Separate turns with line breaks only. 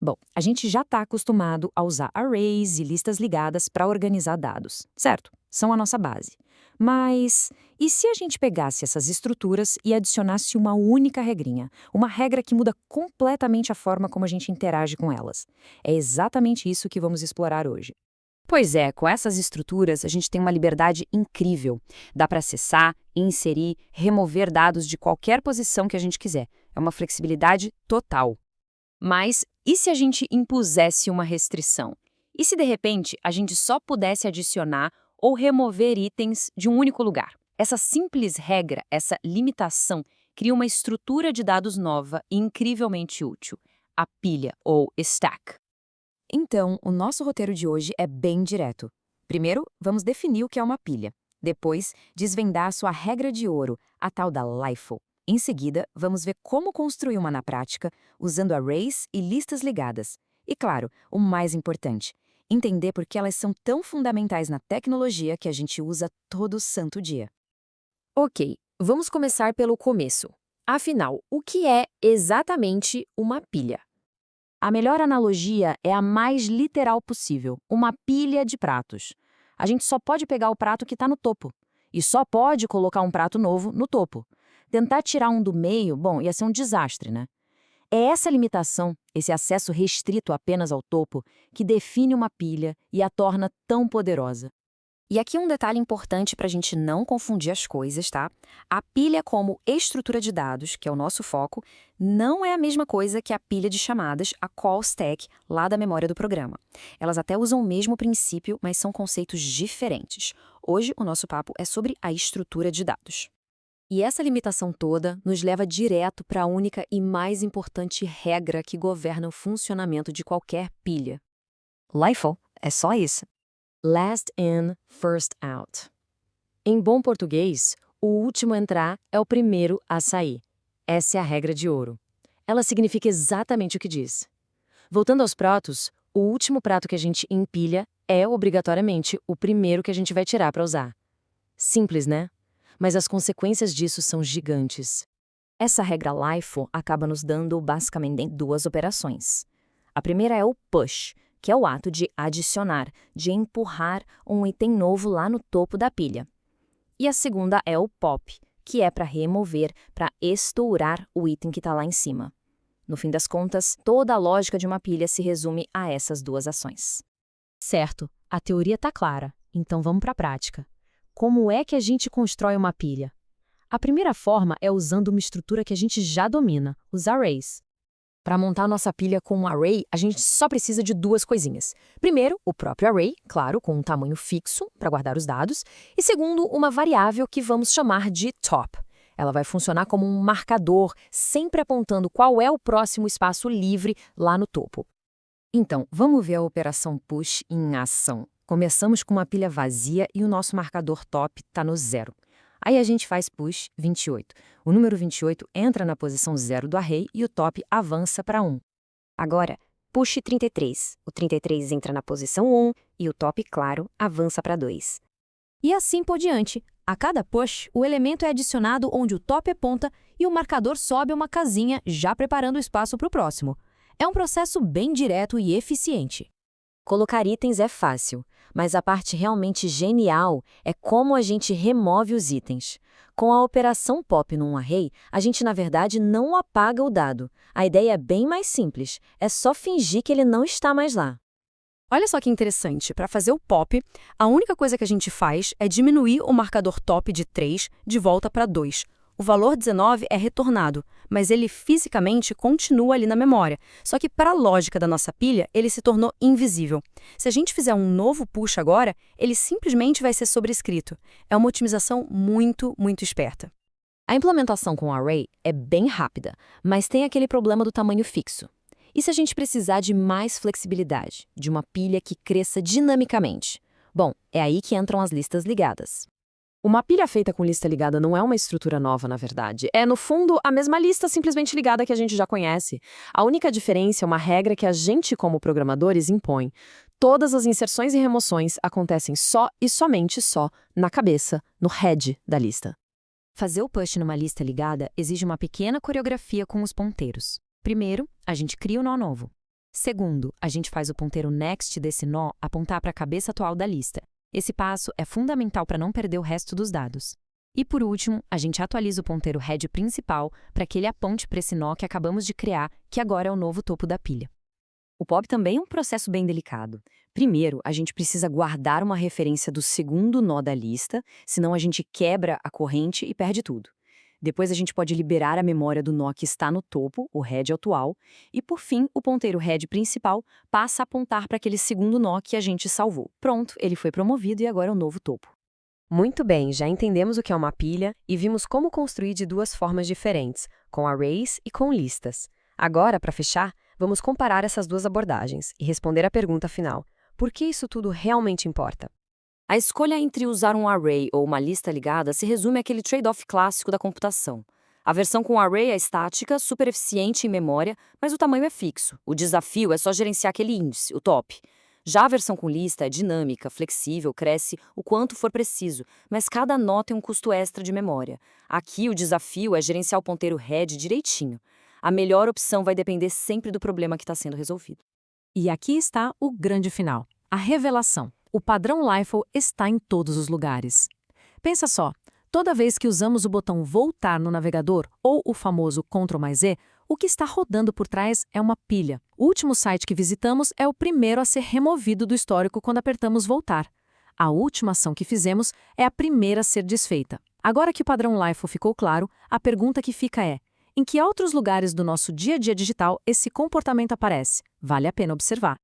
Bom, a gente já está acostumado a usar arrays e listas ligadas para organizar dados, certo? São a nossa base. Mas e se a gente pegasse essas estruturas e adicionasse uma única regrinha? Uma regra que muda completamente a forma como a gente interage com elas. É exatamente isso que vamos explorar hoje.
Pois é, com essas estruturas a gente tem uma liberdade incrível. Dá para acessar, inserir, remover dados de qualquer posição que a gente quiser. É uma flexibilidade total.
Mas e se a gente impusesse uma restrição? E se de repente a gente só pudesse adicionar ou remover itens de um único lugar? Essa simples regra, essa limitação, cria uma estrutura de dados nova e incrivelmente útil: a pilha ou stack.
Então, o nosso roteiro de hoje é bem direto. Primeiro, vamos definir o que é uma pilha. Depois, desvendar sua regra de ouro, a tal da LIFO. Em seguida, vamos ver como construir uma na prática, usando arrays e listas ligadas. E claro, o mais importante, entender por que elas são tão fundamentais na tecnologia que a gente usa todo santo dia.
Ok, vamos começar pelo começo. Afinal, o que é exatamente uma pilha?
A melhor analogia é a mais literal possível, uma pilha de pratos. A gente só pode pegar o prato que está no topo. E só pode colocar um prato novo no topo. Tentar tirar um do meio, bom, ia ser um desastre, né? É essa limitação, esse acesso restrito apenas ao topo, que define uma pilha e a torna tão poderosa.
E aqui um detalhe importante para a gente não confundir as coisas, tá? A pilha como estrutura de dados, que é o nosso foco, não é a mesma coisa que a pilha de chamadas, a call stack, lá da memória do programa. Elas até usam o mesmo princípio, mas são conceitos diferentes. Hoje, o nosso papo é sobre a estrutura de dados.
E essa limitação toda nos leva direto para a única e mais importante regra que governa o funcionamento de qualquer pilha.
LIFO é só isso.
Last in, first out. Em bom português, o último a entrar é o primeiro a sair. Essa é a regra de ouro. Ela significa exatamente o que diz. Voltando aos pratos, o último prato que a gente empilha é, obrigatoriamente, o primeiro que a gente vai tirar para usar. Simples, né? Mas as consequências disso são gigantes.
Essa regra LIFO acaba nos dando basicamente duas operações. A primeira é o push, que é o ato de adicionar, de empurrar um item novo lá no topo da pilha. E a segunda é o pop, que é para remover, para estourar o item que está lá em cima. No fim das contas, toda a lógica de uma pilha se resume a essas duas ações.
Certo, a teoria está clara, então vamos para a prática. Como é que a gente constrói uma pilha? A primeira forma é usando uma estrutura que a gente já domina, os arrays. Para montar nossa pilha com um array, a gente só precisa de duas coisinhas. Primeiro, o próprio array, claro, com um tamanho fixo para guardar os dados. E segundo, uma variável que vamos chamar de top. Ela vai funcionar como um marcador, sempre apontando qual é o próximo espaço livre lá no topo.
Então, vamos ver a operação push em ação. Começamos com uma pilha vazia e o nosso marcador top está no 0. Aí a gente faz push 28. O número 28 entra na posição 0 do array e o top avança para 1.
Agora, push 33. O 33 entra na posição 1 e o top, claro, avança para 2.
E assim por diante. A cada push, o elemento é adicionado onde o top aponta e o marcador sobe uma casinha, já preparando o espaço para o próximo. É um processo bem direto e eficiente.
Colocar itens é fácil, mas a parte realmente genial é como a gente remove os itens. Com a operação pop num array, a gente na verdade não apaga o dado. A ideia é bem mais simples, é só fingir que ele não está mais lá.
Olha só que interessante, para fazer o pop, a única coisa que a gente faz é diminuir o marcador top de 3 de volta para 2. O valor 19 é retornado, mas ele fisicamente continua ali na memória. Só que para a lógica da nossa pilha, ele se tornou invisível. Se a gente fizer um novo push agora, ele simplesmente vai ser sobrescrito. É uma otimização muito, muito esperta.
A implementação com array é bem rápida, mas tem aquele problema do tamanho fixo. E se a gente precisar de mais flexibilidade, de uma pilha que cresça dinamicamente? Bom, é aí que entram as listas ligadas.
Uma pilha feita com lista ligada não é uma estrutura nova, na verdade. É, no fundo, a mesma lista simplesmente ligada que a gente já conhece. A única diferença é uma regra que a gente, como programadores, impõe. Todas as inserções e remoções acontecem só e somente só na cabeça, no head da lista.
Fazer o push numa lista ligada exige uma pequena coreografia com os ponteiros. Primeiro, a gente cria o nó novo.
Segundo, a gente faz o ponteiro next desse nó apontar para a cabeça atual da lista. Esse passo é fundamental para não perder o resto dos dados. E por último, a gente atualiza o ponteiro head principal para que ele aponte para esse nó que acabamos de criar, que agora é o novo topo da pilha.
O POP também é um processo bem delicado. Primeiro, a gente precisa guardar uma referência do segundo nó da lista, senão a gente quebra a corrente e perde tudo. Depois a gente pode liberar a memória do nó que está no topo, o head atual, e por fim, o ponteiro head principal passa a apontar para aquele segundo nó que a gente salvou. Pronto, ele foi promovido e agora é o novo topo.
Muito bem, já entendemos o que é uma pilha e vimos como construir de duas formas diferentes, com arrays e com listas. Agora, para fechar, vamos comparar essas duas abordagens e responder a pergunta final: por que isso tudo realmente importa?
A escolha entre usar um array ou uma lista ligada se resume àquele trade-off clássico da computação. A versão com array é estática, super eficiente em memória, mas o tamanho é fixo. O desafio é só gerenciar aquele índice, o top. Já a versão com lista é dinâmica, flexível, cresce o quanto for preciso, mas cada nó tem um custo extra de memória. Aqui o desafio é gerenciar o ponteiro head direitinho. A melhor opção vai depender sempre do problema que está sendo resolvido.
E aqui está o grande final, a revelação. O padrão LIFO está em todos os lugares. Pensa só, toda vez que usamos o botão voltar no navegador ou o famoso Ctrl+Z, o que está rodando por trás é uma pilha. O último site que visitamos é o primeiro a ser removido do histórico quando apertamos voltar. A última ação que fizemos é a primeira a ser desfeita. Agora que o padrão LIFO ficou claro, a pergunta que fica é: em que outros lugares do nosso dia a dia digital esse comportamento aparece? Vale a pena observar.